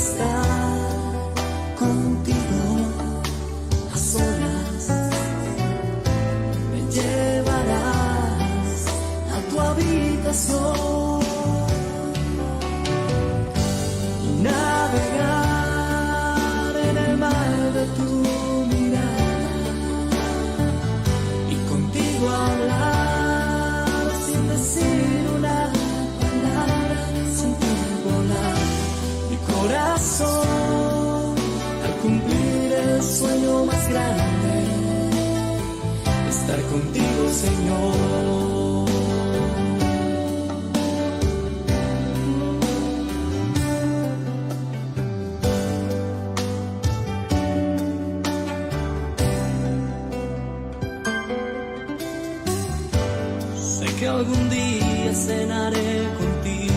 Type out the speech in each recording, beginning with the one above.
estar contigo a solas. Me llevarás a tu habitación y navegar en el mar de tu mirada y contigo hablar sin decir una palabra, sentir volar mi corazón al cumplir el sueño más grande, estar contigo, Señor. Sé que algún día cenaré contigo,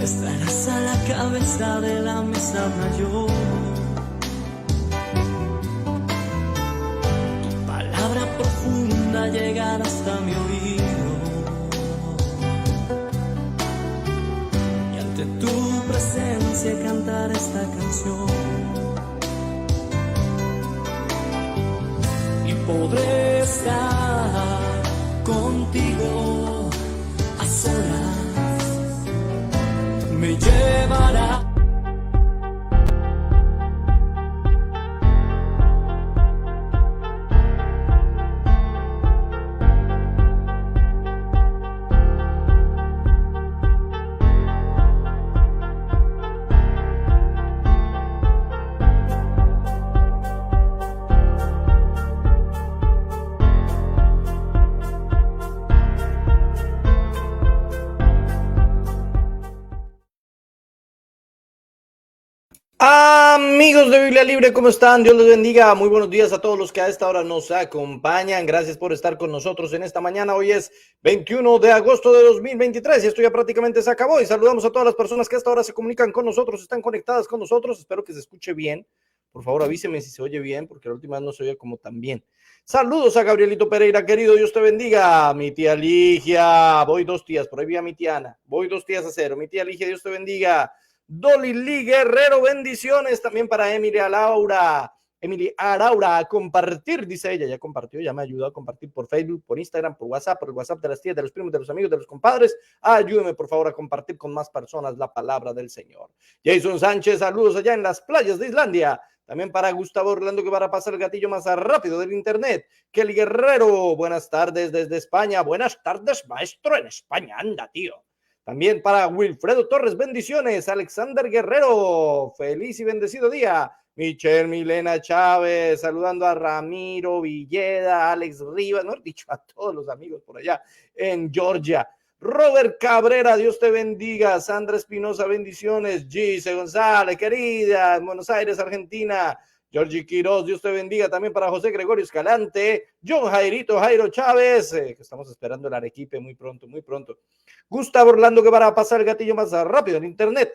estarás a la cabeza de la mesa mayor. Tu palabra profunda llegará hasta mi oído y ante tu presencia cantar esta canción. Podré estar contigo a solas, me llevará. Amigos de Biblia Libre, ¿cómo están? Dios les bendiga. Muy buenos días a todos los que a esta hora nos acompañan. Gracias por estar con nosotros en esta mañana. Hoy es 21 de agosto de 2023 y esto ya prácticamente se acabó. Y saludamos a todas las personas que a esta hora se comunican con nosotros, están conectadas con nosotros. Espero que se escuche bien. Por favor, avíseme si se oye bien, porque la última vez no se oye como tan bien. Saludos a Gabrielito Pereira, querido. Dios te bendiga. Mi tía Ligia, voy 2 días. Por ahí vi a mi tía Ana. Voy 2 días a 0. Mi tía Ligia, Dios te bendiga. Dolly Lee Guerrero, bendiciones también para Emily Araura, a compartir, dice ella, ya compartió, ya me ayudó a compartir por Facebook, por Instagram, por WhatsApp, por el WhatsApp de las tías, de los primos, de los amigos, de los compadres. Ayúdeme por favor a compartir con más personas la palabra del Señor. Jason Sánchez, saludos allá en las playas de Islandia. También para Gustavo Orlando, que va a pasar el gatillo más rápido del internet. Kelly Guerrero, buenas tardes desde España. Buenas tardes, maestro, en España, anda, tío. También para Wilfredo Torres, bendiciones. Alexander Guerrero, feliz y bendecido día. Michelle Milena Chávez, saludando a Ramiro Villeda, Alex Rivas, no he dicho a todos los amigos por allá en Georgia. Robert Cabrera, Dios te bendiga. Sandra Espinosa, bendiciones. Gise González, querida, en Buenos Aires, Argentina. Georgie Quiroz, Dios te bendiga. También para José Gregorio Escalante, John Jairo Chávez, que estamos esperando el Arequipe muy pronto, muy pronto. Gustavo Orlando, que va a pasar el gatillo más rápido en internet.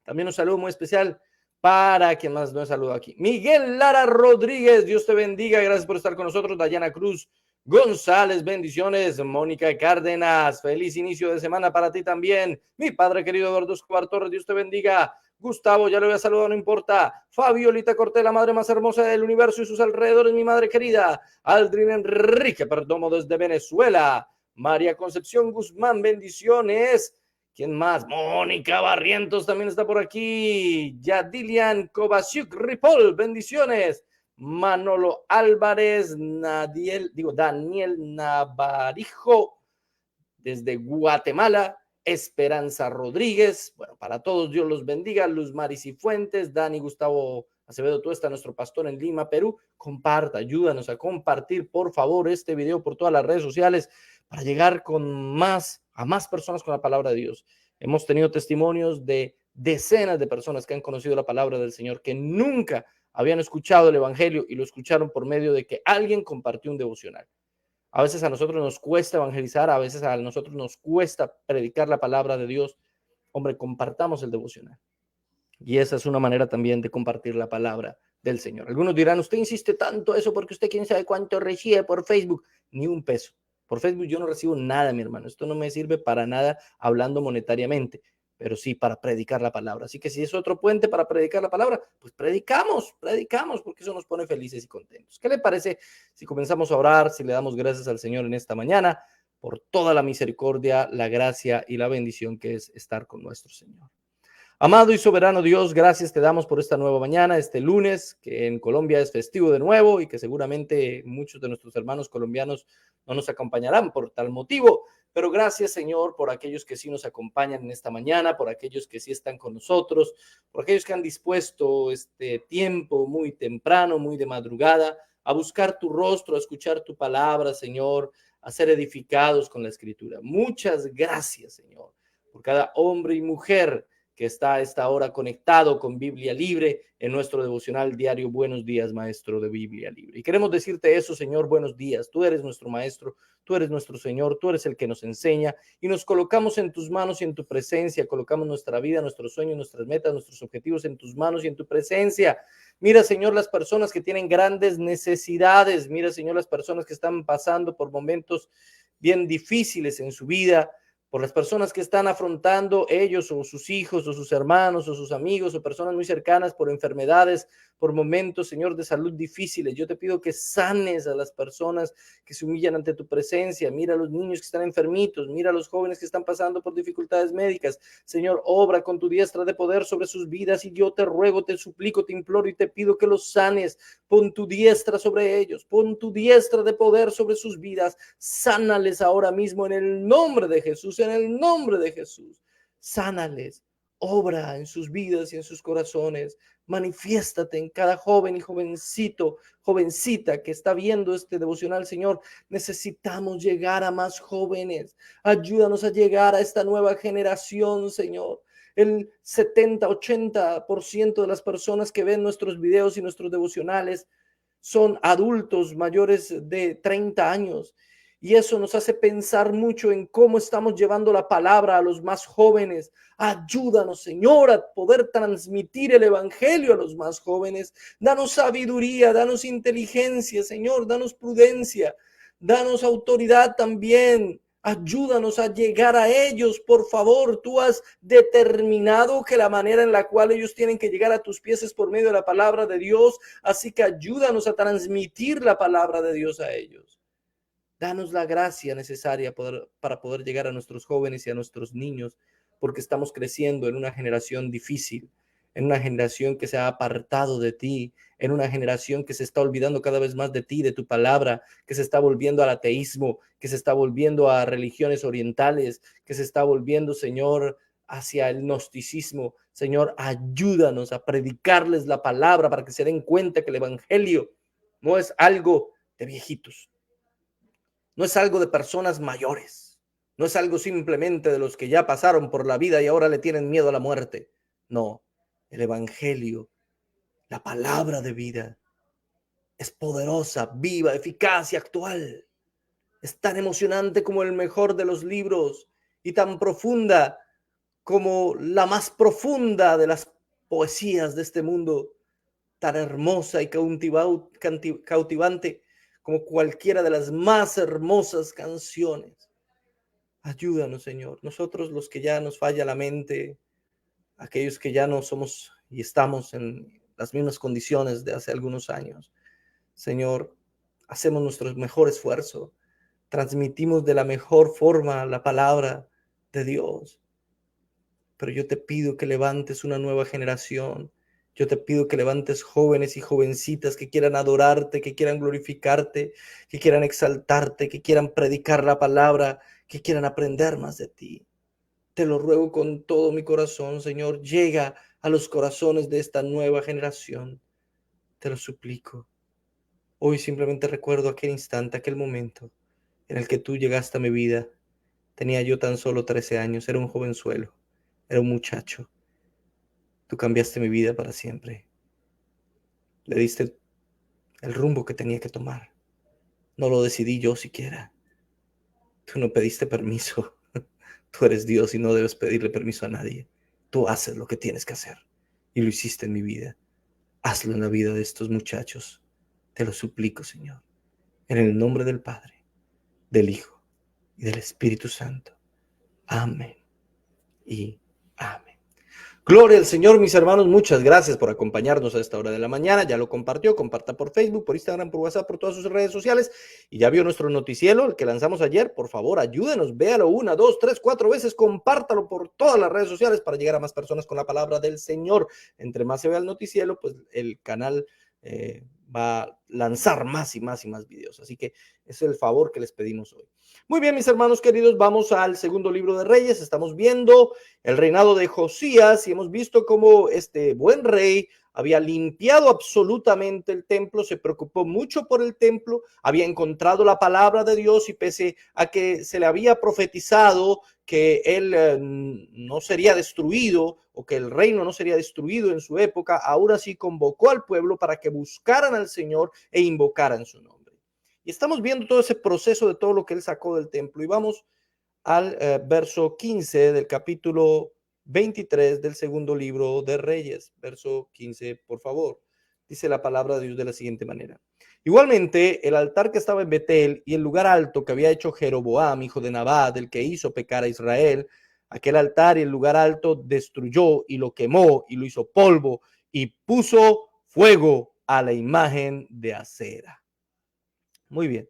También un saludo muy especial para quien más no he saludado aquí. Miguel Lara Rodríguez, Dios te bendiga. Gracias por estar con nosotros. Dayana Cruz González, bendiciones. Mónica Cárdenas, feliz inicio de semana para ti también. Mi padre querido Eduardo Escobar Torres, Dios te bendiga. Gustavo, ya lo voy a saludar, no importa. Fabiolita Cortés, la madre más hermosa del universo y sus alrededores, mi madre querida. Aldrin Enrique Perdomo desde Venezuela. María Concepción Guzmán, bendiciones. ¿Quién más? Mónica Barrientos también está por aquí. Yadilian Kovaciuk Ripoll, bendiciones. Manolo Álvarez, Daniel Navarijo desde Guatemala. Esperanza Rodríguez, bueno, para todos Dios los bendiga. Luz Maris y Fuentes, Dani Gustavo Acevedo Tuesta, nuestro pastor en Lima, Perú. Comparta, ayúdanos a compartir por favor este video por todas las redes sociales para llegar a más personas con la palabra de Dios. Hemos tenido testimonios de decenas de personas que han conocido la palabra del Señor, que nunca habían escuchado el evangelio y lo escucharon por medio de que alguien compartió un devocional. A veces a nosotros nos cuesta evangelizar, a veces a nosotros nos cuesta predicar la palabra de Dios. Hombre, compartamos el devocional. Y esa es una manera también de compartir la palabra del Señor. Algunos dirán, usted insiste tanto eso porque usted quién sabe cuánto recibe por Facebook. Ni un peso. Por Facebook yo no recibo nada, mi hermano. Esto no me sirve para nada hablando monetariamente, pero sí para predicar la palabra. Así que si es otro puente para predicar la palabra, pues predicamos, porque eso nos pone felices y contentos. ¿Qué le parece si comenzamos a orar, si le damos gracias al Señor en esta mañana por toda la misericordia, la gracia y la bendición que es estar con nuestro Señor? Amado y soberano Dios, gracias te damos por esta nueva mañana, este lunes, que en Colombia es festivo de nuevo y que seguramente muchos de nuestros hermanos colombianos no nos acompañarán por tal motivo. Pero gracias, Señor, por aquellos que sí nos acompañan en esta mañana, por aquellos que sí están con nosotros, por aquellos que han dispuesto este tiempo muy temprano, muy de madrugada, a buscar tu rostro, a escuchar tu palabra, Señor, a ser edificados con la Escritura. Muchas gracias, Señor, por cada hombre y mujer que está a esta hora conectado con Biblia Libre en nuestro devocional diario. Buenos días, maestro de Biblia Libre. Y queremos decirte eso, Señor, buenos días. Tú eres nuestro maestro, tú eres nuestro Señor, tú eres el que nos enseña y nos colocamos en tus manos y en tu presencia. Colocamos nuestra vida, nuestros sueños, nuestras metas, nuestros objetivos en tus manos y en tu presencia. Mira, Señor, las personas que tienen grandes necesidades. Mira, Señor, las personas que están pasando por momentos bien difíciles en su vida, por las personas que están afrontando ellos o sus hijos o sus hermanos o sus amigos o personas muy cercanas por enfermedades, por momentos, Señor, de salud difíciles. Yo te pido que sanes a las personas que se humillan ante tu presencia. Mira a los niños que están enfermitos, mira a los jóvenes que están pasando por dificultades médicas. Señor, obra con tu diestra de poder sobre sus vidas y yo te ruego, te suplico, te imploro y te pido que los sanes. Pon tu diestra sobre ellos, pon tu diestra de poder sobre sus vidas. Sánales ahora mismo en el nombre de Jesús, en el nombre de Jesús. Sánales, obra en sus vidas y en sus corazones. Manifiéstate en cada joven y jovencito, jovencita que está viendo este devocional, Señor. Necesitamos llegar a más jóvenes. Ayúdanos a llegar a esta nueva generación, Señor. El 70-80% de las personas que ven nuestros videos y nuestros devocionales son adultos mayores de 30 años. Y eso nos hace pensar mucho en cómo estamos llevando la palabra a los más jóvenes. Ayúdanos, Señor, a poder transmitir el evangelio a los más jóvenes. Danos sabiduría, danos inteligencia, Señor, danos prudencia, danos autoridad también. Ayúdanos a llegar a ellos, por favor. Tú has determinado que la manera en la cual ellos tienen que llegar a tus pies es por medio de la palabra de Dios. Así que ayúdanos a transmitir la palabra de Dios a ellos. Danos la gracia necesaria para poder llegar a nuestros jóvenes y a nuestros niños, porque estamos creciendo en una generación difícil, en una generación que se ha apartado de ti, en una generación que se está olvidando cada vez más de ti, de tu palabra, que se está volviendo al ateísmo, que se está volviendo a religiones orientales, que se está volviendo, Señor, hacia el gnosticismo. Señor, ayúdanos a predicarles la palabra para que se den cuenta que el evangelio no es algo de viejitos. No es algo de personas mayores. No es algo simplemente de los que ya pasaron por la vida y ahora le tienen miedo a la muerte. No, el evangelio, la palabra de vida, es poderosa, viva, eficaz y actual. Es tan emocionante como el mejor de los libros y tan profunda como la más profunda de las poesías de este mundo, tan hermosa y cautivante como cualquiera de las más hermosas canciones. Ayúdanos, Señor. Nosotros los que ya nos falla la mente, aquellos que ya no somos y estamos en las mismas condiciones de hace algunos años. Señor, hacemos nuestro mejor esfuerzo, transmitimos de la mejor forma la palabra de Dios, pero yo te pido que levantes una nueva generación. Yo te pido que levantes jóvenes y jovencitas que quieran adorarte, que quieran glorificarte, que quieran exaltarte, que quieran predicar la palabra, que quieran aprender más de ti. Te lo ruego con todo mi corazón, Señor. Llega a los corazones de esta nueva generación. Te lo suplico. Hoy simplemente recuerdo aquel instante, aquel momento en el que tú llegaste a mi vida. Tenía yo tan solo 13 años, era un jovenzuelo, era un muchacho. Tú cambiaste mi vida para siempre. Le diste el rumbo que tenía que tomar. No lo decidí yo siquiera. Tú no pediste permiso. Tú eres Dios y no debes pedirle permiso a nadie. Tú haces lo que tienes que hacer. Y lo hiciste en mi vida. Hazlo en la vida de estos muchachos. Te lo suplico, Señor. En el nombre del Padre, del Hijo y del Espíritu Santo. Amén y amén. Gloria al Señor, mis hermanos. Muchas gracias por acompañarnos a esta hora de la mañana. Ya lo compartió, comparta por Facebook, por Instagram, por WhatsApp, por todas sus redes sociales. Y ya vio nuestro noticiero, el que lanzamos ayer. Por favor, ayúdenos, véalo 1, 2, 3, 4 veces. Compártalo por todas las redes sociales para llegar a más personas con la palabra del Señor. Entre más se vea el noticiero, pues el canal va a lanzar más y más y más videos. Así que es el favor que les pedimos hoy. Muy bien, mis hermanos queridos, vamos al segundo libro de Reyes. Estamos viendo el reinado de Josías y hemos visto cómo este buen rey había limpiado absolutamente el templo, se preocupó mucho por el templo, había encontrado la palabra de Dios y pese a que se le había profetizado que él no sería destruido o que el reino no sería destruido en su época, aún así convocó al pueblo para que buscaran al Señor e invocaran su nombre. Y estamos viendo todo ese proceso de todo lo que él sacó del templo y vamos al verso 15 del capítulo 23 del segundo libro de Reyes. Verso 15, por favor. Dice la palabra de Dios de la siguiente manera. Igualmente, el altar que estaba en Betel y el lugar alto que había hecho Jeroboam, hijo de Nabat, el que hizo pecar a Israel, aquel altar y el lugar alto destruyó y lo quemó y lo hizo polvo y puso fuego a la imagen de acera. Muy bien.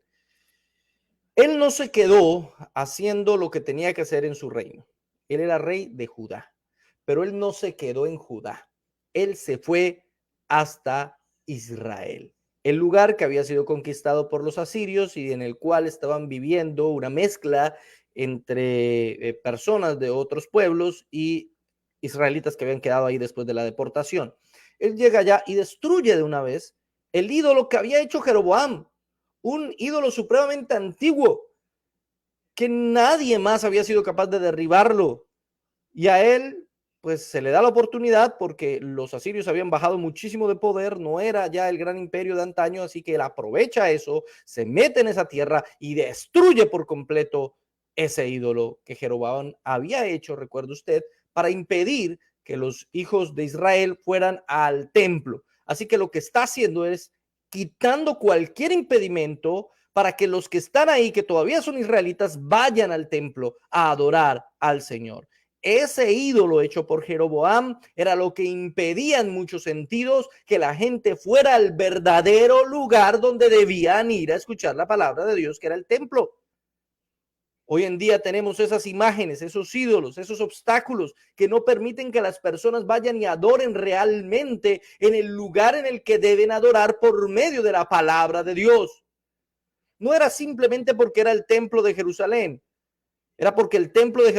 Él no se quedó haciendo lo que tenía que hacer en su reino. Él era rey de Judá, pero él no se quedó en Judá. Él se fue hasta Israel, el lugar que había sido conquistado por los asirios y en el cual estaban viviendo una mezcla entre personas de otros pueblos y israelitas que habían quedado ahí después de la deportación. Él llega allá y destruye de una vez el ídolo que había hecho Jeroboam, un ídolo supremamente antiguo que nadie más había sido capaz de derribarlo. Y a él, pues se le da la oportunidad porque los asirios habían bajado muchísimo de poder, no era ya el gran imperio de antaño, así que él aprovecha eso, se mete en esa tierra y destruye por completo ese ídolo que Jeroboam había hecho, recuerde usted, para impedir que los hijos de Israel fueran al templo. Así que lo que está haciendo es quitando cualquier impedimento para que los que están ahí, que todavía son israelitas, vayan al templo a adorar al Señor. Ese ídolo hecho por Jeroboam era lo que impedía en muchos sentidos que la gente fuera al verdadero lugar donde debían ir a escuchar la palabra de Dios, que era el templo. Hoy en día tenemos esas imágenes, esos ídolos, esos obstáculos que no permiten que las personas vayan y adoren realmente en el lugar en el que deben adorar por medio de la palabra de Dios. No era simplemente porque era el templo de Jerusalén, era porque el templo de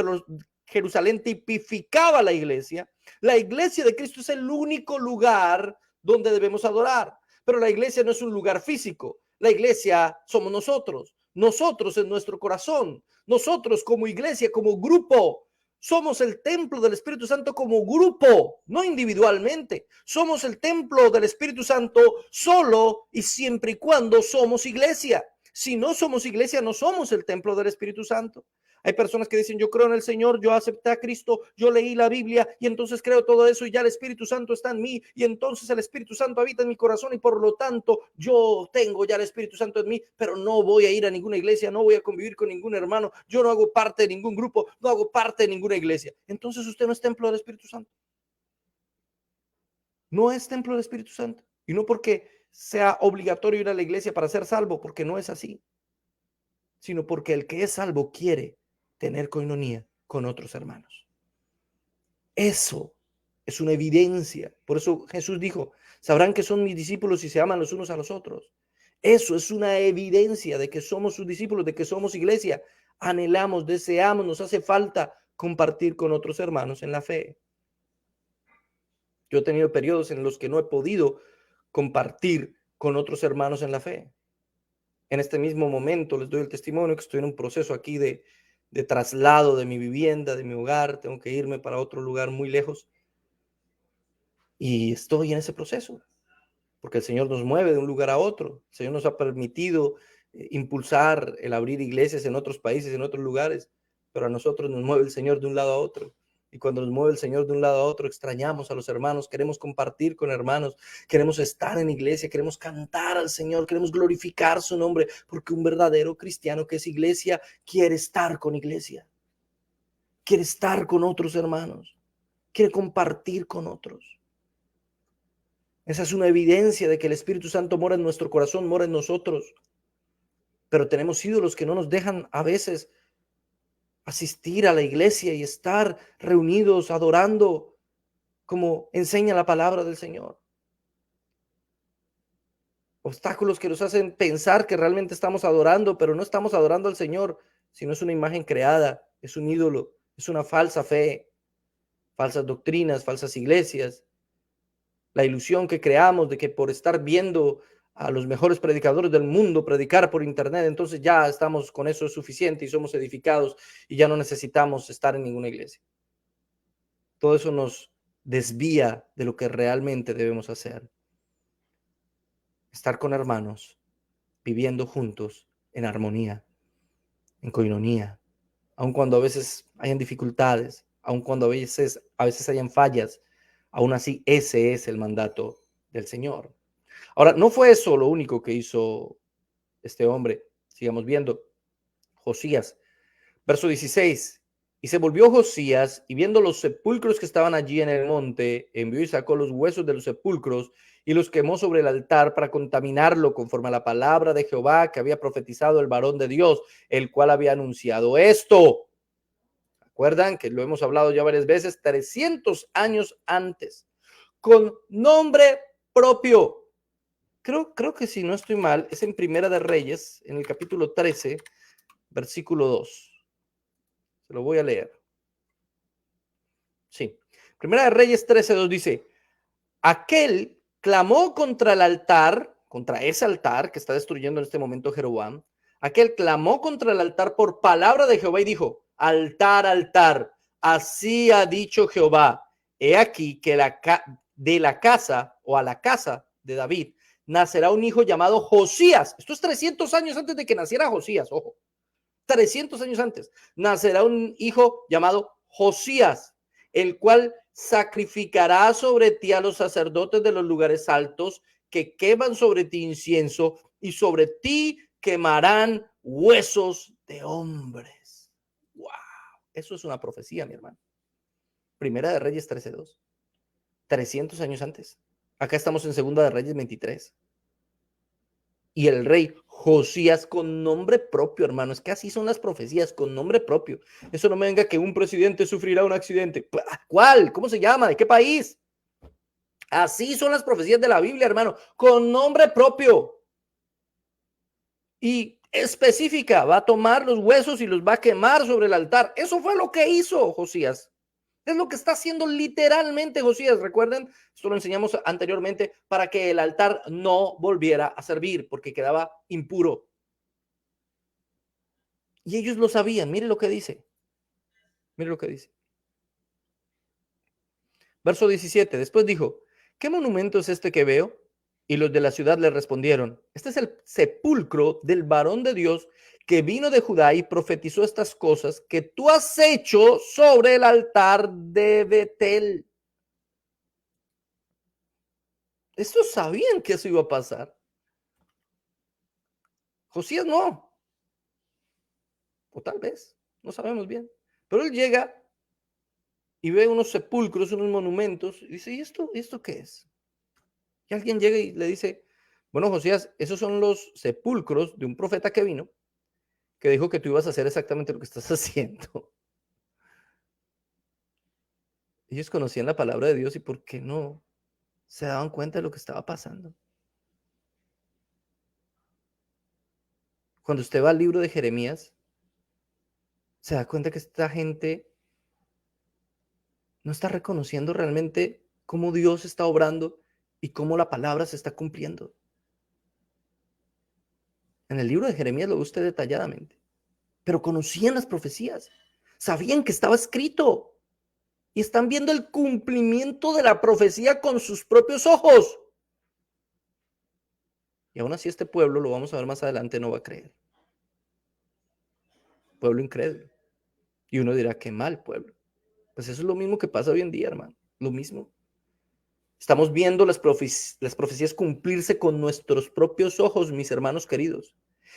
Jerusalén tipificaba la iglesia. La iglesia de Cristo es el único lugar donde debemos adorar, pero la iglesia no es un lugar físico. La iglesia somos nosotros, nosotros en nuestro corazón, nosotros como iglesia, como grupo. Somos el templo del Espíritu Santo como grupo, no individualmente. Somos el templo del Espíritu Santo solo y siempre y cuando somos iglesia. Si no somos iglesia, no somos el templo del Espíritu Santo. Hay personas que dicen, yo creo en el Señor, yo acepté a Cristo, yo leí la Biblia y entonces creo todo eso y ya el Espíritu Santo está en mí y entonces el Espíritu Santo habita en mi corazón y por lo tanto yo tengo ya el Espíritu Santo en mí, pero no voy a ir a ninguna iglesia, no voy a convivir con ningún hermano, yo no hago parte de ningún grupo, no hago parte de ninguna iglesia. Entonces usted no es templo del Espíritu Santo. No es templo del Espíritu Santo. Y no porque sea obligatorio ir a la iglesia para ser salvo, porque no es así, sino porque el que es salvo quiere tener coinonía con otros hermanos. Eso es una evidencia. Por eso Jesús dijo, sabrán que son mis discípulos si se aman los unos a los otros. Eso es una evidencia de que somos sus discípulos, de que somos iglesia. Anhelamos, deseamos, nos hace falta compartir con otros hermanos en la fe. Yo he tenido periodos en los que no he podido compartir con otros hermanos en la fe. En este mismo momento les doy el testimonio que estoy en un proceso aquí de traslado de mi vivienda, de mi hogar. Tengo que irme para otro lugar muy lejos. Y estoy en ese proceso, porque el Señor nos mueve de un lugar a otro. El Señor nos ha permitido impulsar el abrir iglesias en otros países, en otros lugares, pero a nosotros nos mueve el Señor de un lado a otro. Y cuando nos mueve el Señor de un lado a otro, extrañamos a los hermanos, queremos compartir con hermanos, queremos estar en iglesia, queremos cantar al Señor, queremos glorificar su nombre, porque un verdadero cristiano que es iglesia quiere estar con iglesia, quiere estar con otros hermanos, quiere compartir con otros. Esa es una evidencia de que el Espíritu Santo mora en nuestro corazón, mora en nosotros. Pero tenemos ídolos que no nos dejan a veces asistir a la iglesia y estar reunidos adorando como enseña la palabra del Señor. Obstáculos que nos hacen pensar que realmente estamos adorando, pero no estamos adorando al Señor, sino es una imagen creada, es un ídolo, es una falsa fe, falsas doctrinas, falsas iglesias. La ilusión que creamos de que por estar viendo a los mejores predicadores del mundo predicar por internet, entonces ya estamos con eso es suficiente y somos edificados y ya no necesitamos estar en ninguna iglesia. Todo eso nos desvía de lo que realmente debemos hacer. Estar con hermanos, viviendo juntos en armonía, en coinonía, aun cuando a veces hayan dificultades, aun cuando a veces hayan fallas, aún así ese es el mandato del Señor. Ahora, no fue eso lo único que hizo este hombre. Sigamos viendo. Josías, verso 16. Y se volvió Josías, y viendo los sepulcros que estaban allí en el monte, envió y sacó los huesos de los sepulcros y los quemó sobre el altar para contaminarlo conforme a la palabra de Jehová que había profetizado el varón de Dios, el cual había anunciado esto. ¿Acuerdan que lo hemos hablado ya varias veces? 300 años antes, con nombre propio. Creo que si no estoy mal, es en Primera de Reyes, en el capítulo 13, versículo 2. Se lo voy a leer. Sí. Primera de Reyes 13:2 dice, aquel clamó contra el altar, contra ese altar que está destruyendo en este momento Jeroboam, aquel clamó contra el altar por palabra de Jehová y dijo, altar, altar, así ha dicho Jehová, he aquí que de la casa o a la casa de David nacerá un hijo llamado Josías. Esto es 300 años antes de que naciera Josías, ojo. 300 años antes, nacerá un hijo llamado Josías, el cual sacrificará sobre ti a los sacerdotes de los lugares altos que queman sobre ti incienso y sobre ti quemarán huesos de hombres. ¡Wow! Eso es una profecía, mi hermano. Primera de Reyes 13:2. 300 años antes. Acá estamos en Segunda de Reyes 23. Y el rey Josías con nombre propio, hermano. Es que así son las profecías, con nombre propio. Eso no me venga que un presidente sufrirá un accidente. ¿Cuál? ¿Cómo se llama? ¿De qué país? Así son las profecías de la Biblia, hermano, con nombre propio. Y específica, va a tomar los huesos y los va a quemar sobre el altar. Eso fue lo que hizo Josías. Es lo que está haciendo literalmente Josías. Recuerden, esto lo enseñamos anteriormente, para que el altar no volviera a servir porque quedaba impuro. Y ellos lo sabían. Mire lo que dice. Mire lo que dice. Verso 17. Después dijo, ¿qué monumento es este que veo? Y los de la ciudad le respondieron, este es el sepulcro del varón de Dios que vino de Judá y profetizó estas cosas que tú has hecho sobre el altar de Betel. Estos sabían que eso iba a pasar. Josías no. O tal vez, no sabemos bien. Pero él llega y ve unos sepulcros, unos monumentos, y dice, ¿y esto qué es? Y alguien llega y le dice, bueno, Josías, esos son los sepulcros de un profeta que vino, que dijo que tú ibas a hacer exactamente lo que estás haciendo. Ellos conocían la palabra de Dios y ¿por qué no se daban cuenta de lo que estaba pasando? Cuando usted va al libro de Jeremías, se da cuenta que esta gente no está reconociendo realmente cómo Dios está obrando y cómo la palabra se está cumpliendo. En el libro de Jeremías lo ve usted detalladamente, pero conocían las profecías, sabían que estaba escrito y están viendo el cumplimiento de la profecía con sus propios ojos. Y aún así este pueblo, lo vamos a ver más adelante, no va a creer. Pueblo incrédulo. Y uno dirá, qué mal pueblo. Pues eso es lo mismo que pasa hoy en día, hermano. Lo mismo. Estamos viendo las profecías cumplirse con nuestros propios ojos, mis hermanos queridos.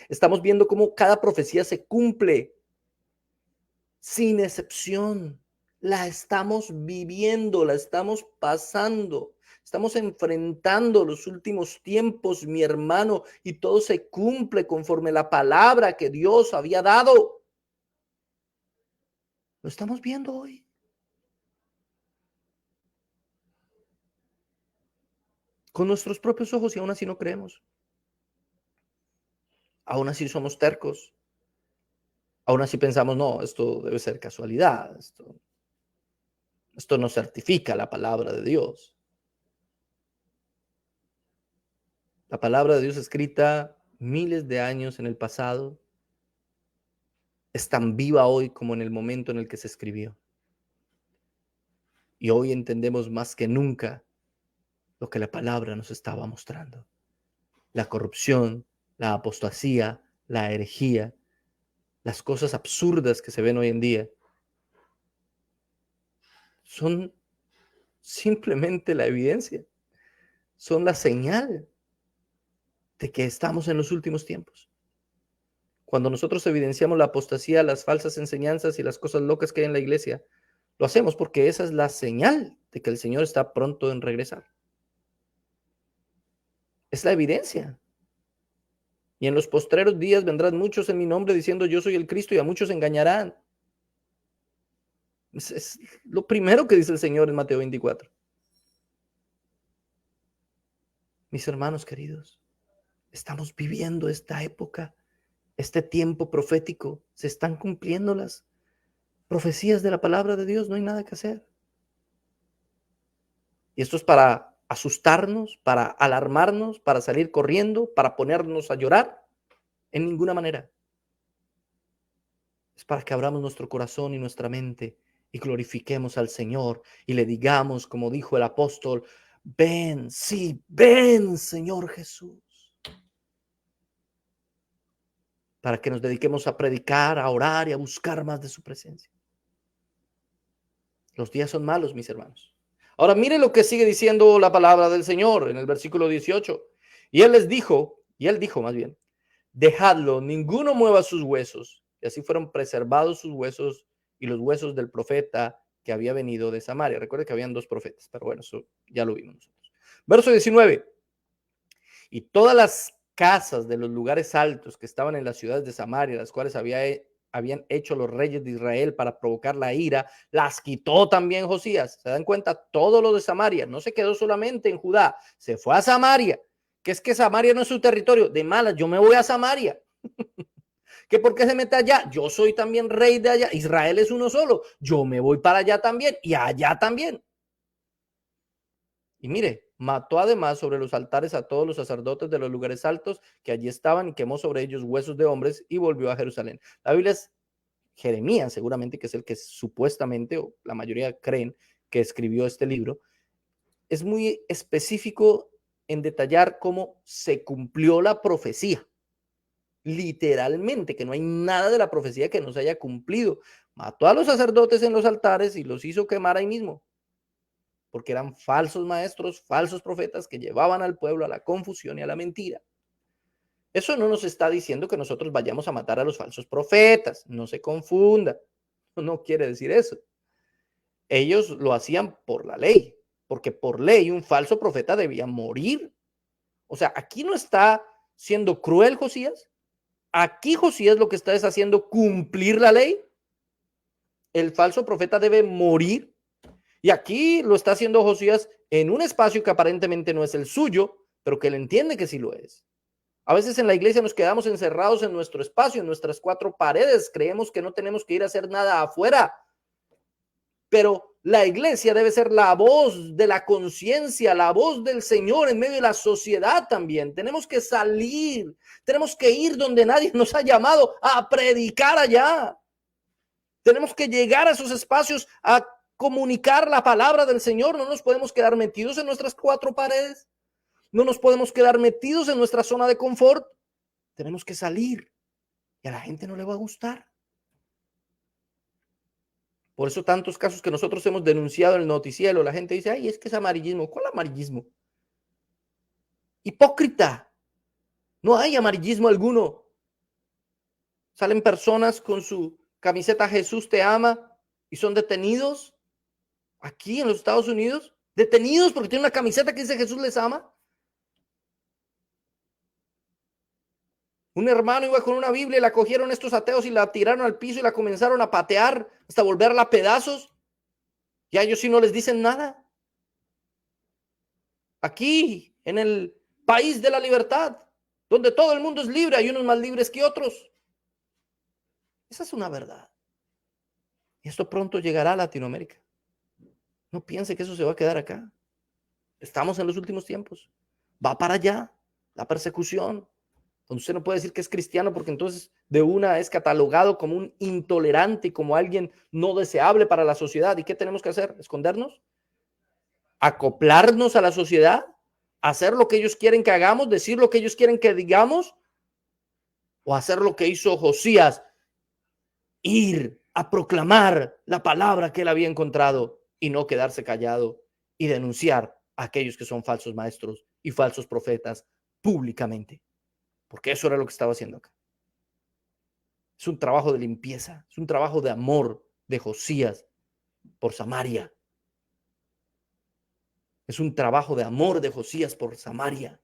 Estamos viendo cómo cada profecía se cumple sin excepción. La estamos viviendo, la estamos pasando. Estamos enfrentando los últimos tiempos, mi hermano, y todo se cumple conforme la palabra que Dios había dado. Lo estamos viendo hoy. Con nuestros propios ojos y aún así no creemos. Aún así somos tercos. Aún así pensamos, no, esto debe ser casualidad. Esto no certifica la palabra de Dios. La palabra de Dios escrita miles de años en el pasado es tan viva hoy como en el momento en el que se escribió. Y hoy entendemos más que nunca lo que la palabra nos estaba mostrando. La corrupción, la apostasía, la herejía, las cosas absurdas que se ven hoy en día son simplemente la evidencia, son la señal de que estamos en los últimos tiempos. Cuando nosotros evidenciamos la apostasía, las falsas enseñanzas y las cosas locas que hay en la iglesia, lo hacemos porque esa es la señal de que el Señor está pronto en regresar. Es la evidencia. Y en los postreros días vendrán muchos en mi nombre diciendo yo soy el Cristo y a muchos engañarán. Es lo primero que dice el Señor en Mateo 24. Mis hermanos queridos, estamos viviendo esta época, este tiempo profético. Se están cumpliendo las profecías de la palabra de Dios. No hay nada que hacer. Y esto es para asustarnos, para alarmarnos, para salir corriendo, para ponernos a llorar. En ninguna manera. Es para que abramos nuestro corazón y nuestra mente y glorifiquemos al Señor y le digamos, como dijo el apóstol, ven, sí, ven, Señor Jesús. Para que nos dediquemos a predicar, a orar y a buscar más de su presencia. Los días son malos, mis hermanos. Ahora mire lo que sigue diciendo la palabra del Señor en el versículo 18. Y él dijo más bien, dejadlo, ninguno mueva sus huesos. Y así fueron preservados sus huesos y los huesos del profeta que había venido de Samaria. Recuerde que habían 2 profetas, pero bueno, eso ya lo vimos nosotros. Verso 19. Y todas las casas de los lugares altos que estaban en las ciudades de Samaria, las cuales habían hecho los reyes de Israel para provocar la ira, las quitó también Josías. ¿Se dan cuenta? Todo lo de Samaria no se quedó solamente en Judá, se fue a Samaria. Que es que Samaria no es su territorio. De malas, yo me voy a Samaria. ¿Que por qué se mete allá? Yo soy también rey de allá. Israel es uno solo. Yo me voy para allá también y allá también. Y mire, mató además sobre los altares a todos los sacerdotes de los lugares altos que allí estaban y quemó sobre ellos huesos de hombres y volvió a Jerusalén. La Biblia es Jeremías, seguramente, que es el que supuestamente, o la mayoría creen que escribió este libro. Es muy específico en detallar cómo se cumplió la profecía. Literalmente, que no hay nada de la profecía que no se haya cumplido. Mató a los sacerdotes en los altares y los hizo quemar ahí mismo, porque eran falsos maestros, falsos profetas que llevaban al pueblo a la confusión y a la mentira. Eso no nos está diciendo que nosotros vayamos a matar a los falsos profetas, no se confunda, no quiere decir eso. Ellos lo hacían por la ley, porque por ley un falso profeta debía morir. O sea, aquí no está siendo cruel Josías. Aquí Josías lo que está es haciendo cumplir la ley. El falso profeta debe morir. Y aquí lo está haciendo Josías en un espacio que aparentemente no es el suyo, pero que él entiende que sí lo es. A veces en la iglesia nos quedamos encerrados en nuestro espacio, en nuestras 4 paredes. Creemos que no tenemos que ir a hacer nada afuera. Pero la iglesia debe ser la voz de la conciencia, la voz del Señor en medio de la sociedad también. Tenemos que salir, tenemos que ir donde nadie nos ha llamado a predicar allá. Tenemos que llegar a esos espacios a comunicar la palabra del Señor. No nos podemos quedar metidos en nuestras 4 paredes. No nos podemos quedar metidos en nuestra zona de confort. Tenemos que salir y a la gente no le va a gustar. Por eso tantos casos que nosotros hemos denunciado en el noticiero, la gente dice, ay, es que es amarillismo. ¿Cuál amarillismo? Hipócrita. No hay amarillismo alguno. Salen personas con su camiseta Jesús te ama y son detenidos aquí en los Estados Unidos. Detenidos porque tienen una camiseta que dice Jesús les ama. Un hermano iba con una Biblia y la cogieron estos ateos y la tiraron al piso y la comenzaron a patear hasta volverla a pedazos. Y a ellos sí no les dicen nada. Aquí, en el país de la libertad, donde todo el mundo es libre, hay unos más libres que otros. Esa es una verdad. Y esto pronto llegará a Latinoamérica. No piense que eso se va a quedar acá. Estamos en los últimos tiempos. Va para allá la persecución. Donde usted no puede decir que es cristiano porque entonces de una es catalogado como un intolerante y como alguien no deseable para la sociedad. ¿Y qué tenemos que hacer? ¿Escondernos? ¿Acoplarnos a la sociedad? ¿Hacer lo que ellos quieren que hagamos? ¿Decir lo que ellos quieren que digamos? ¿O hacer lo que hizo Josías? Ir a proclamar la palabra que él había encontrado y no quedarse callado y denunciar a aquellos que son falsos maestros y falsos profetas públicamente. Porque eso era lo que estaba haciendo acá. Es un trabajo de limpieza, es un trabajo de amor de Josías por Samaria. Es un trabajo de amor de Josías por Samaria.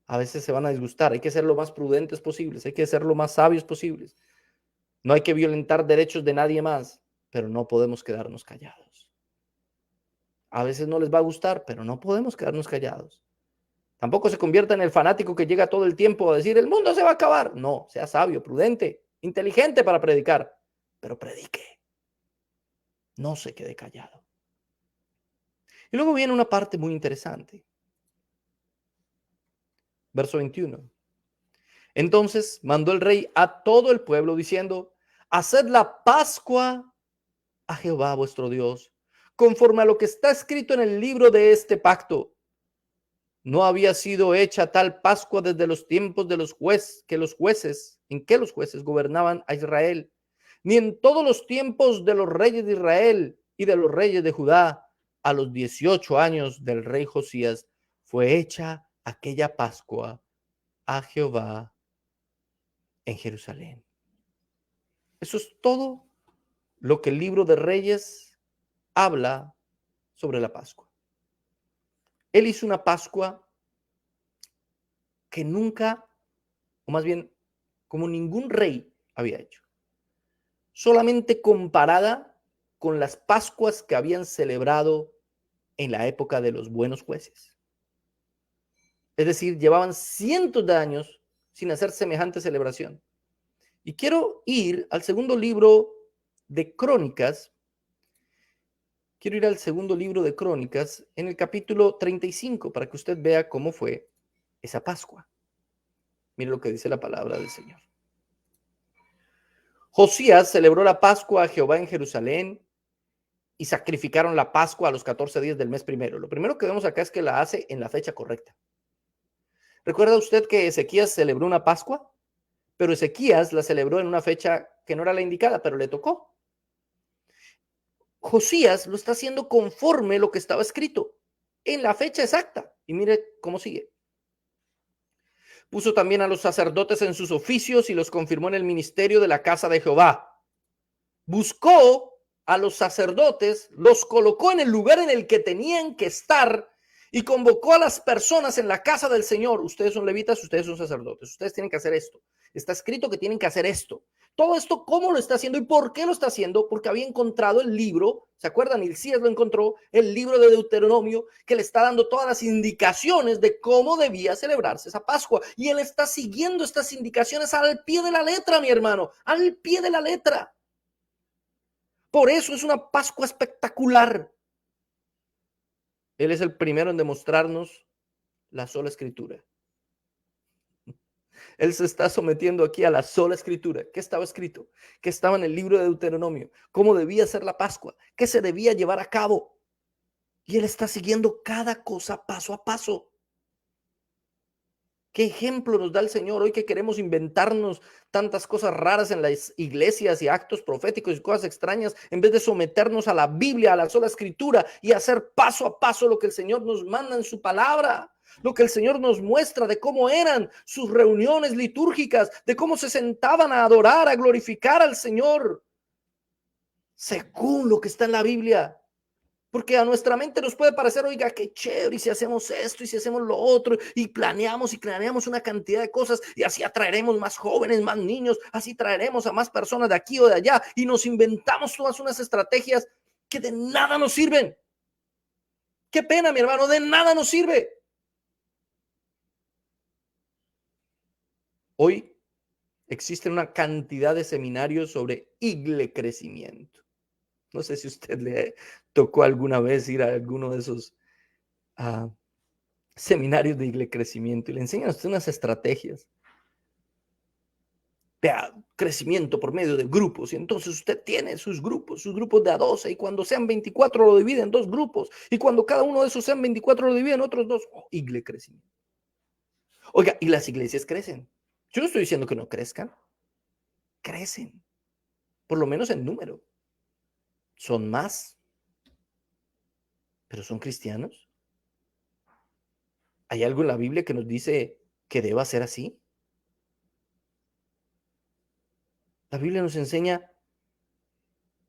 A veces se van a disgustar, hay que ser lo más prudentes posibles, hay que ser lo más sabios posibles. No hay que violentar derechos de nadie más, pero no podemos quedarnos callados. A veces no les va a gustar, pero no podemos quedarnos callados. Tampoco se convierta en el fanático que llega todo el tiempo a decir, el mundo se va a acabar. No, sea sabio, prudente, inteligente para predicar, pero predique. No se quede callado. Y luego viene una parte muy interesante. Verso 21. Entonces mandó el rey a todo el pueblo diciendo, haced la Pascua a Jehová vuestro Dios, conforme a lo que está escrito en el libro de este pacto. No había sido hecha tal Pascua desde los tiempos de los jueces, en que los jueces gobernaban a Israel, ni en todos los tiempos de los reyes de Israel y de los reyes de Judá. A los 18 años del rey Josías fue hecha aquella Pascua a Jehová en Jerusalén. Eso es todo lo que el libro de Reyes habla sobre la Pascua. Él hizo una Pascua que nunca, o más bien, como ningún rey había hecho. Solamente comparada con las Pascuas que habían celebrado en la época de los buenos jueces. Es decir, llevaban cientos de años sin hacer semejante celebración. Y quiero ir al segundo libro de Crónicas. Quiero ir al segundo libro de Crónicas en el capítulo 35 para que usted vea cómo fue esa Pascua. Mire lo que dice la palabra del Señor. Josías celebró la Pascua a Jehová en Jerusalén y sacrificaron la Pascua a los 14 días del mes primero. Lo primero que vemos acá es que la hace en la fecha correcta. ¿Recuerda usted que Ezequías celebró una Pascua? Pero Ezequías la celebró en una fecha que no era la indicada, pero le tocó. Josías lo está haciendo conforme lo que estaba escrito, en la fecha exacta. Y mire cómo sigue. Puso también a los sacerdotes en sus oficios y los confirmó en el ministerio de la casa de Jehová. Buscó a los sacerdotes, los colocó en el lugar en el que tenían que estar y convocó a las personas en la casa del Señor. Ustedes son levitas, ustedes son sacerdotes, ustedes tienen que hacer esto. Está escrito que tienen que hacer esto. Todo esto, ¿cómo lo está haciendo y por qué lo está haciendo? Porque había encontrado el libro, ¿se acuerdan? Hilcías lo encontró, el libro de Deuteronomio, que le está dando todas las indicaciones de cómo debía celebrarse esa Pascua. Y él está siguiendo estas indicaciones al pie de la letra, mi hermano, al pie de la letra. Por eso es una Pascua espectacular. Él es el primero en demostrarnos la sola escritura. Él se está sometiendo aquí a la sola escritura. ¿Qué estaba escrito? ¿Qué estaba en el libro de Deuteronomio? ¿Cómo debía ser la Pascua? ¿Qué se debía llevar a cabo? Y él está siguiendo cada cosa paso a paso. ¿Qué ejemplo nos da el Señor hoy que queremos inventarnos tantas cosas raras en las iglesias y actos proféticos y cosas extrañas, en vez de someternos a la Biblia, a la sola escritura y hacer paso a paso lo que el Señor nos manda en su palabra? Lo que el Señor nos muestra de cómo eran sus reuniones litúrgicas, de cómo se sentaban a adorar, a glorificar al Señor, según lo que está en la Biblia. Porque a nuestra mente nos puede parecer, oiga, qué chévere, y si hacemos esto, y si hacemos lo otro, y planeamos una cantidad de cosas, y así atraeremos más jóvenes, más niños, así traeremos a más personas de aquí o de allá, y nos inventamos todas unas estrategias que de nada nos sirven. Qué pena, mi hermano, de nada nos sirve. Hoy existe una cantidad de seminarios sobre crecimiento. No sé si usted le tocó alguna vez ir a alguno de esos seminarios de crecimiento y le enseñan a usted unas estrategias de crecimiento por medio de grupos. Y entonces usted tiene sus grupos de a 12, y cuando sean 24 lo divide en dos grupos, y cuando cada uno de esos sean 24 lo divide en otros dos. Crecimiento. Oiga, y las iglesias crecen. Yo no estoy diciendo que no crezcan. Crecen, por lo menos en número. Son más, pero son cristianos. ¿Hay algo en la Biblia que nos dice que deba ser así? La Biblia nos enseña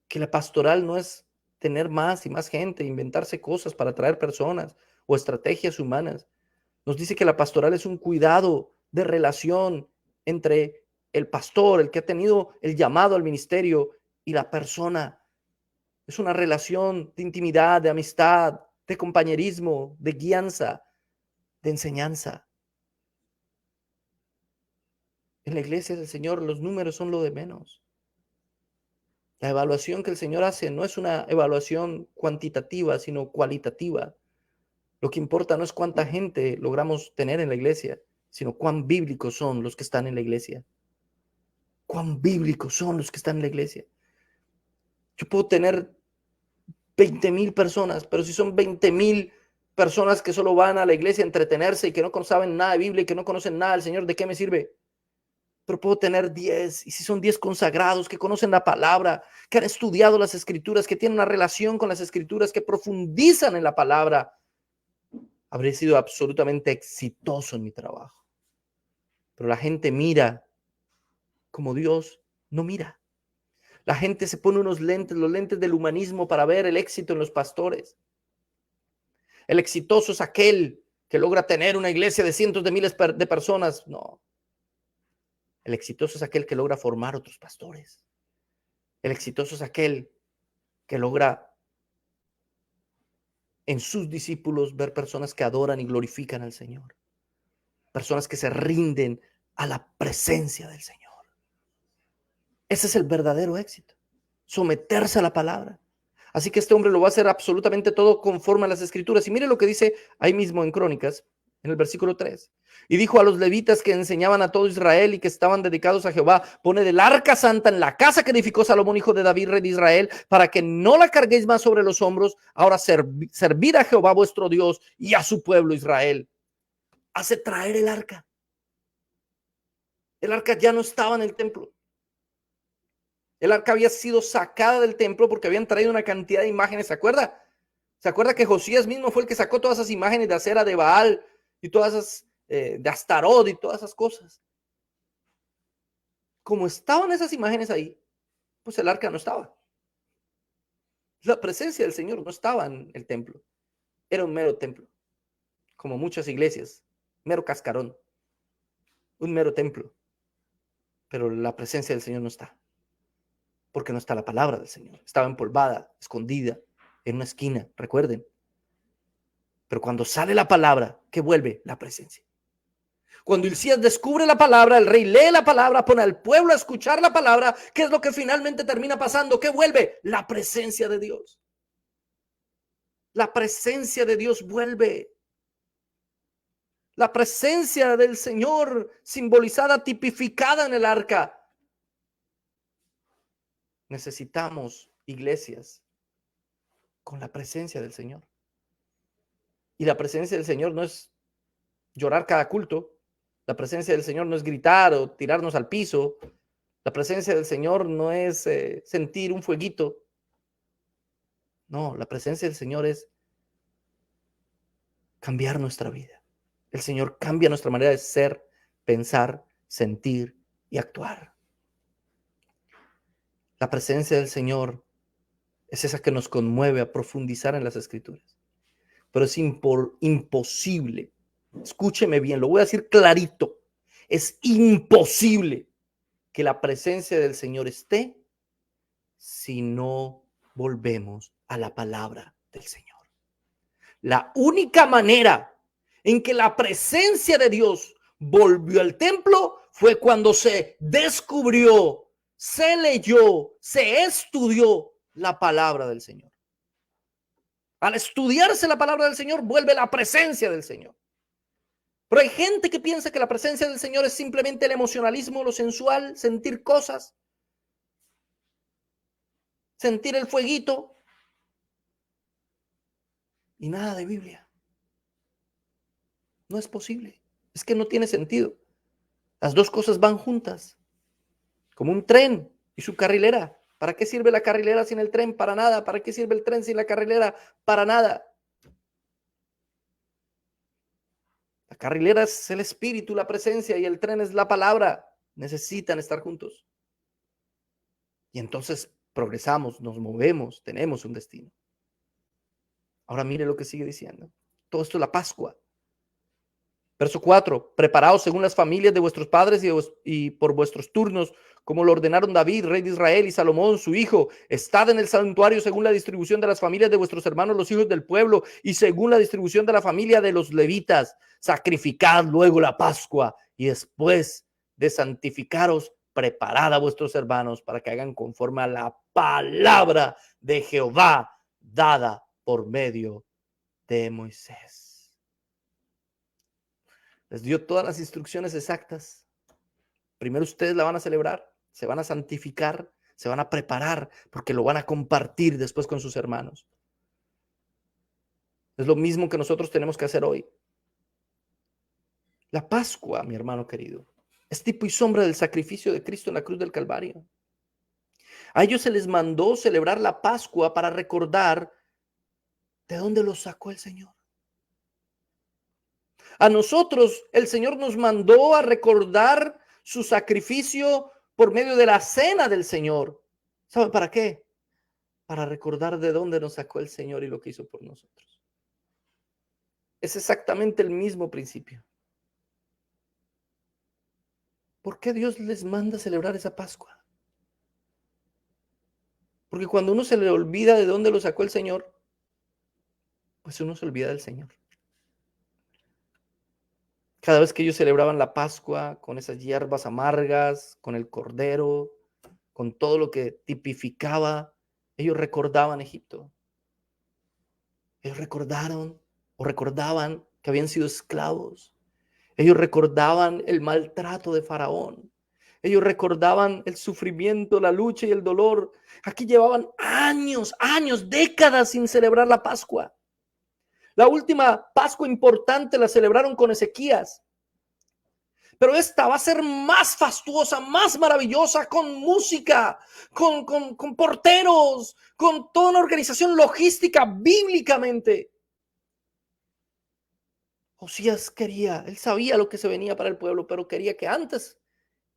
que la pastoral no es tener más y más gente, inventarse cosas para atraer personas o estrategias humanas. Nos dice que la pastoral es un cuidado de relación entre el pastor, el que ha tenido el llamado al ministerio, y la persona. Es una relación de intimidad, de amistad, de compañerismo, de guianza, de enseñanza. En la iglesia del Señor los números son lo de menos. La evaluación que el Señor hace no es una evaluación cuantitativa, sino cualitativa. Lo que importa no es cuánta gente logramos tener en la iglesia, sino cuán bíblicos son los que están en la iglesia. Cuán bíblicos son los que están en la iglesia. Yo puedo tener 20,000 personas, pero si son 20,000 personas que solo van a la iglesia a entretenerse y que no saben nada de Biblia y que no conocen nada del Señor, ¿de qué me sirve? Pero puedo tener 10, y si son 10 consagrados que conocen la palabra, que han estudiado las escrituras, que tienen una relación con las escrituras, que profundizan en la palabra, habré sido absolutamente exitoso en mi trabajo. Pero la gente mira como Dios no mira. La gente se pone unos lentes, los lentes del humanismo, para ver el éxito en los pastores. El exitoso es aquel que logra tener una iglesia de cientos de miles de personas. No. El exitoso es aquel que logra formar otros pastores. El exitoso es aquel que logra en sus discípulos ver personas que adoran y glorifican al Señor. Personas que se rinden a la presencia del Señor. Ese es el verdadero éxito. Someterse a la palabra. Así que este hombre lo va a hacer absolutamente todo conforme a las escrituras. Y mire lo que dice ahí mismo en Crónicas, en el versículo 3. Y dijo a los levitas que enseñaban a todo Israel y que estaban dedicados a Jehová: poned el arca santa en la casa que edificó Salomón, hijo de David, rey de Israel, para que no la carguéis más sobre los hombros. Ahora servid a Jehová vuestro Dios y a su pueblo Israel. Hace traer el arca. El arca ya no estaba en el templo. El arca había sido sacada del templo porque habían traído una cantidad de imágenes. ¿Se acuerda? ¿Se acuerda que Josías mismo fue el que sacó todas esas imágenes de acera de Baal y todas esas de Astarot y todas esas cosas? Como estaban esas imágenes ahí, pues el arca no estaba. La presencia del Señor no estaba en el templo. Era un mero templo, como muchas iglesias, mero cascarón, un mero templo. Pero la presencia del Señor no está, porque no está la palabra del Señor. Estaba empolvada, escondida en una esquina, recuerden. Pero cuando sale la palabra, ¿qué vuelve? La presencia. Cuando Hilcías descubre la palabra, el rey lee la palabra, pone al pueblo a escuchar la palabra, ¿qué es lo que finalmente termina pasando? ¿Qué vuelve? La presencia de Dios. La presencia de Dios vuelve. La presencia del Señor, simbolizada, tipificada en el arca. Necesitamos iglesias con la presencia del Señor. Y la presencia del Señor no es llorar cada culto. La presencia del Señor no es gritar o tirarnos al piso. La presencia del Señor no es sentir un fueguito. No, la presencia del Señor es cambiar nuestra vida. El Señor cambia nuestra manera de ser, pensar, sentir y actuar. La presencia del Señor es esa que nos conmueve a profundizar en las Escrituras. Pero es imposible. Escúcheme bien, lo voy a decir clarito. Es imposible que la presencia del Señor esté si no volvemos a la palabra del Señor. La única manera en que la presencia de Dios volvió al templo fue cuando se descubrió, se leyó, se estudió la palabra del Señor. Al estudiarse la palabra del Señor, vuelve la presencia del Señor. Pero hay gente que piensa que la presencia del Señor es simplemente el emocionalismo, lo sensual, sentir cosas, sentir el fueguito y nada de Biblia. No es posible. Es que no tiene sentido. Las dos cosas van juntas, como un tren y su carrilera. ¿Para qué sirve la carrilera sin el tren? Para nada. ¿Para qué sirve el tren sin la carrilera? Para nada. La carrilera es el espíritu, la presencia, y el tren es la palabra. Necesitan estar juntos. Y entonces progresamos, nos movemos, tenemos un destino. Ahora mire lo que sigue diciendo. Todo esto es la Pascua. Verso 4, preparaos según las familias de vuestros padres y por vuestros turnos, como lo ordenaron David, rey de Israel, y Salomón, su hijo. Estad en el santuario según la distribución de las familias de vuestros hermanos, los hijos del pueblo, y según la distribución de la familia de los levitas. Sacrificad luego la Pascua, y después de santificaros, preparad a vuestros hermanos para que hagan conforme a la palabra de Jehová dada por medio de Moisés. Les dio todas las instrucciones exactas. Primero ustedes la van a celebrar, se van a santificar, se van a preparar, porque lo van a compartir después con sus hermanos. Es lo mismo que nosotros tenemos que hacer hoy. La Pascua, mi hermano querido, es tipo y sombra del sacrificio de Cristo en la cruz del Calvario. A ellos se les mandó celebrar la Pascua para recordar de dónde los sacó el Señor. A nosotros el Señor nos mandó a recordar su sacrificio por medio de la cena del Señor. ¿Sabe para qué? Para recordar de dónde nos sacó el Señor y lo que hizo por nosotros. Es exactamente el mismo principio. ¿Por qué Dios les manda celebrar esa Pascua? Porque cuando uno se le olvida de dónde lo sacó el Señor, pues uno se olvida del Señor. Cada vez que ellos celebraban la Pascua con esas hierbas amargas, con el cordero, con todo lo que tipificaba, ellos recordaban Egipto. Ellos recordaron o recordaban que habían sido esclavos. Ellos recordaban el maltrato de Faraón. Ellos recordaban el sufrimiento, la lucha y el dolor. Aquí llevaban años, décadas sin celebrar la Pascua. La última Pascua importante la celebraron con Ezequías. Pero esta va a ser más fastuosa, más maravillosa, con música, con porteros, con toda una organización logística bíblicamente. Josías quería, él sabía lo que se venía para el pueblo, pero quería que antes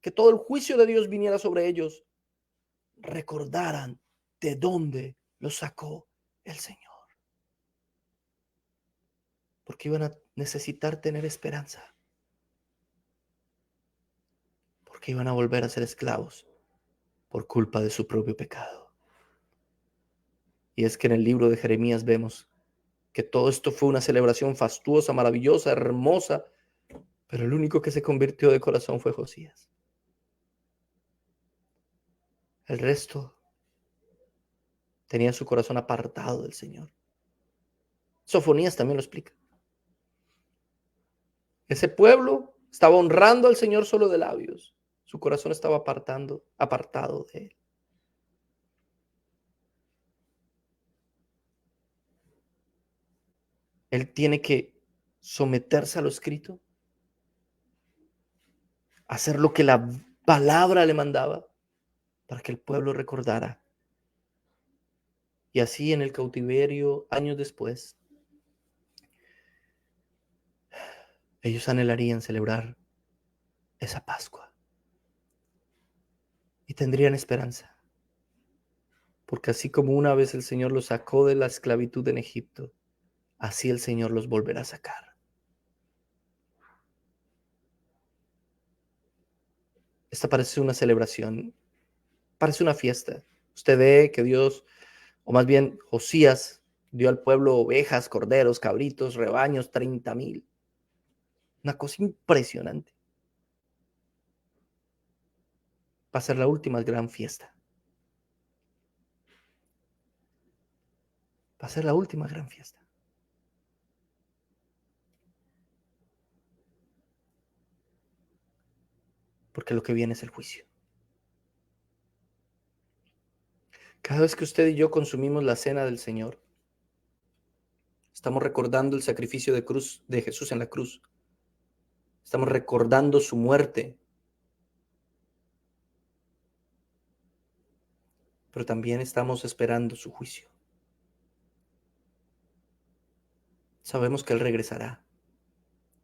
que todo el juicio de Dios viniera sobre ellos, recordaran de dónde los sacó el Señor. Porque iban a necesitar tener esperanza. Porque iban a volver a ser esclavos por culpa de su propio pecado. Y es que en el libro de Jeremías vemos que todo esto fue una celebración fastuosa, maravillosa, hermosa, pero el único que se convirtió de corazón fue Josías. El resto tenía su corazón apartado del Señor. Sofonías también lo explica. Ese pueblo estaba honrando al Señor solo de labios. Su corazón estaba apartado de él. Él tiene que someterse a lo escrito hacer lo que la palabra le mandaba para que el pueblo recordara. Y así en el cautiverio, años después, ellos anhelarían celebrar esa Pascua y tendrían esperanza, porque así como una vez el Señor los sacó de la esclavitud en Egipto, así el Señor los volverá a sacar. Esta parece una celebración, parece una fiesta. Usted ve que Dios, o más bien Josías, dio al pueblo ovejas, corderos, cabritos, rebaños, 30,000. Una cosa impresionante. Va a ser la última gran fiesta. Va a ser la última gran fiesta. Porque lo que viene es el juicio. Cada vez que usted y yo consumimos la cena del Señor, estamos recordando el sacrificio de cruz de Jesús en la cruz. Estamos recordando su muerte, pero también estamos esperando su juicio. Sabemos que Él regresará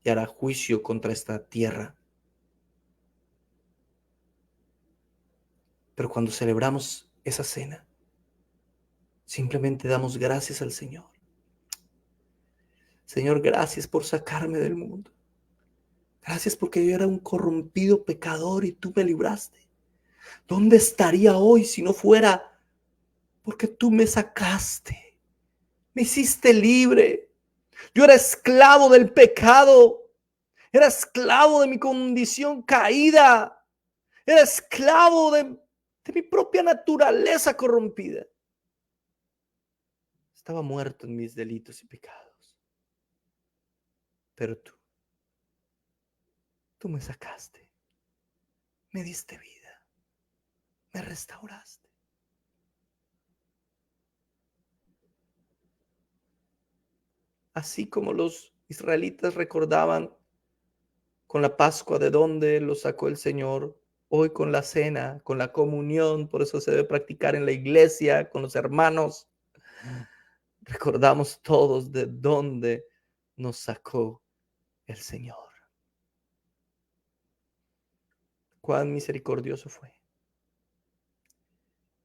y hará juicio contra esta tierra. Pero cuando celebramos esa cena, simplemente damos gracias al Señor. Señor, gracias por sacarme del mundo. Gracias porque yo era un corrompido pecador y tú me libraste. ¿Dónde estaría hoy si no fuera porque tú me sacaste? Me hiciste libre. Yo era esclavo del pecado. Era esclavo de mi condición caída. Era esclavo de mi propia naturaleza corrompida. Estaba muerto en mis delitos y pecados. Pero tú me sacaste. Me diste vida. Me restauraste. Así como los israelitas recordaban con la Pascua de dónde los sacó el Señor, hoy con la cena, con la comunión, por eso se debe practicar en la iglesia, con los hermanos. Recordamos todos de dónde nos sacó el Señor. Cuán misericordioso fue.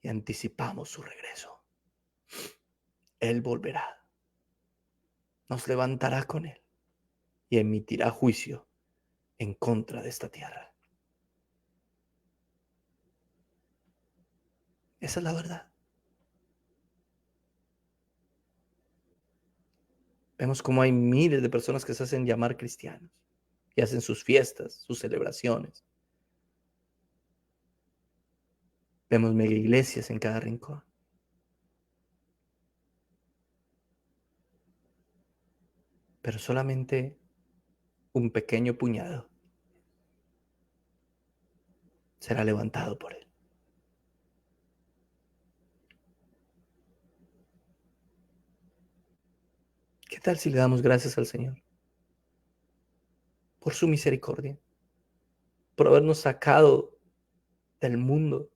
Y anticipamos su regreso. Él volverá. Nos levantará con Él y emitirá juicio en contra de esta tierra. Esa es la verdad. Vemos cómo hay miles de personas que se hacen llamar cristianos y hacen sus fiestas, sus celebraciones. Vemos mega iglesias en cada rincón. Pero solamente un pequeño puñado será levantado por Él. ¿Qué tal si le damos gracias al Señor por su misericordia, por habernos sacado del mundo,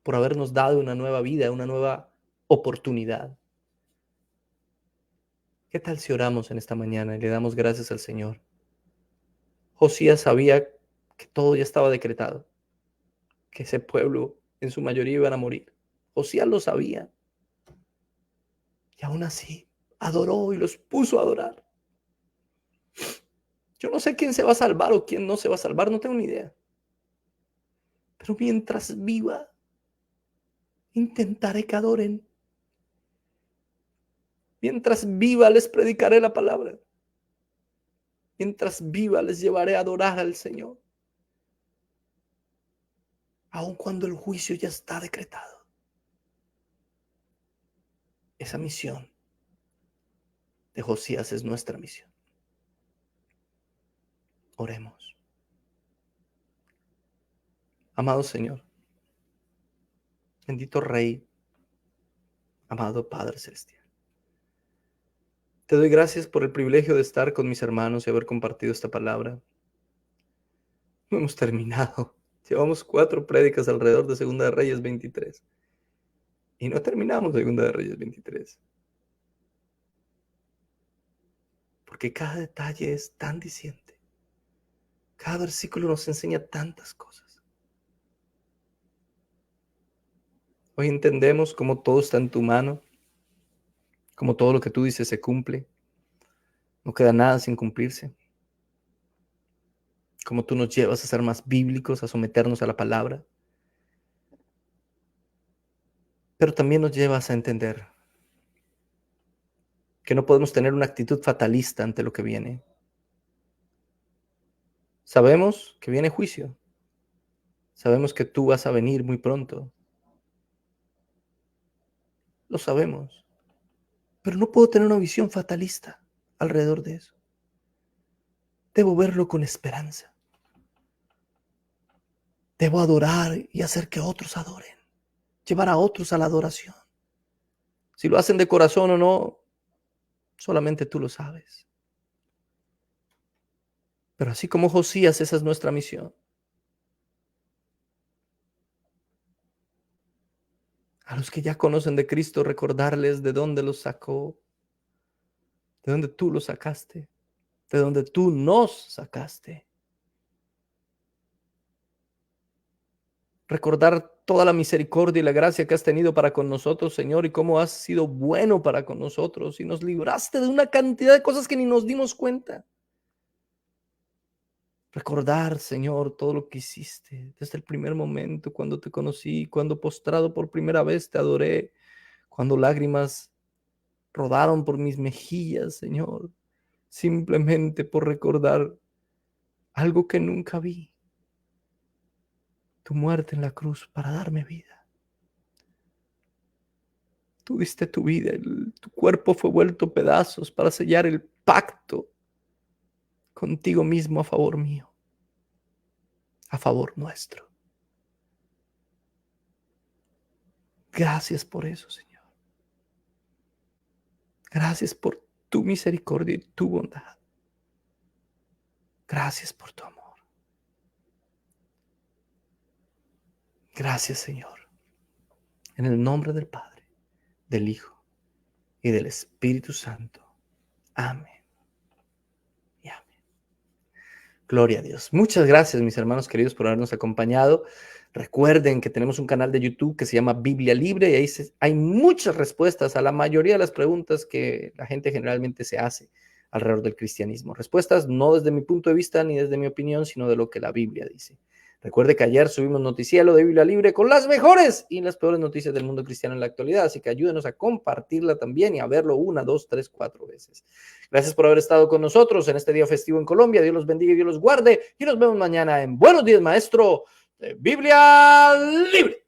por habernos dado una nueva vida, una nueva oportunidad? ¿Qué tal si oramos en esta mañana y le damos gracias al Señor? Josías sabía que todo ya estaba decretado, que ese pueblo en su mayoría iban a morir. Josías lo sabía y aún así adoró y los puso a adorar. Yo no sé quién se va a salvar o quién no se va a salvar, no tengo ni idea. Pero mientras viva, intentaré que adoren. Mientras viva, les predicaré la palabra. Mientras viva, les llevaré a adorar al Señor. Aun cuando el juicio ya está decretado. Esa misión de Josías es nuestra misión. Oremos. Amado Señor, bendito Rey, amado Padre Celestial. Te doy gracias por el privilegio de estar con mis hermanos y haber compartido esta palabra. No hemos terminado. Llevamos 4 prédicas alrededor de Segunda de Reyes 23. Y no terminamos Segunda de Reyes 23. Porque cada detalle es tan diciente. Cada versículo nos enseña tantas cosas. Hoy entendemos cómo todo está en tu mano, cómo todo lo que tú dices se cumple. No queda nada sin cumplirse. Cómo tú nos llevas a ser más bíblicos, a someternos a la palabra. Pero también nos llevas a entender que no podemos tener una actitud fatalista ante lo que viene. Sabemos que viene juicio. Sabemos que tú vas a venir muy pronto. Lo sabemos. Pero no puedo tener una visión fatalista alrededor de eso. Debo verlo con esperanza. Debo adorar y hacer que otros adoren. Llevar a otros a la adoración. Si lo hacen de corazón o no, solamente tú lo sabes. Pero así como Josías, esa es nuestra misión. A los que ya conocen de Cristo, recordarles de dónde los sacó, de dónde tú los sacaste, de dónde tú nos sacaste. Recordar toda la misericordia y la gracia que has tenido para con nosotros, Señor, y cómo has sido bueno para con nosotros y nos libraste de una cantidad de cosas que ni nos dimos cuenta. Recordar, Señor, todo lo que hiciste desde el primer momento, cuando te conocí, cuando postrado por primera vez te adoré, cuando lágrimas rodaron por mis mejillas, Señor, simplemente por recordar algo que nunca vi, tu muerte en la cruz para darme vida. Tú diste tu vida, tu cuerpo fue vuelto pedazos para sellar el pacto contigo mismo a favor mío, a favor nuestro. Gracias por eso, Señor. Gracias por tu misericordia y tu bondad. Gracias por tu amor. Gracias, Señor. En el nombre del Padre, del Hijo y del Espíritu Santo. Amén. Y amén. Gloria a Dios. Muchas gracias, mis hermanos queridos, por habernos acompañado. Recuerden que tenemos un canal de YouTube que se llama Biblia Libre y ahí hay muchas respuestas a la mayoría de las preguntas que la gente generalmente se hace alrededor del cristianismo. Respuestas no desde mi punto de vista ni desde mi opinión, sino de lo que la Biblia dice. Recuerde que ayer subimos noticiero de Biblia Libre con las mejores y las peores noticias del mundo cristiano en la actualidad, así que ayúdenos a compartirla también y a verlo 1, 2, 3, 4 veces. Gracias por haber estado con nosotros en este día festivo en Colombia. Dios los bendiga y Dios los guarde y nos vemos mañana en Buenos Días, Maestro de Biblia Libre.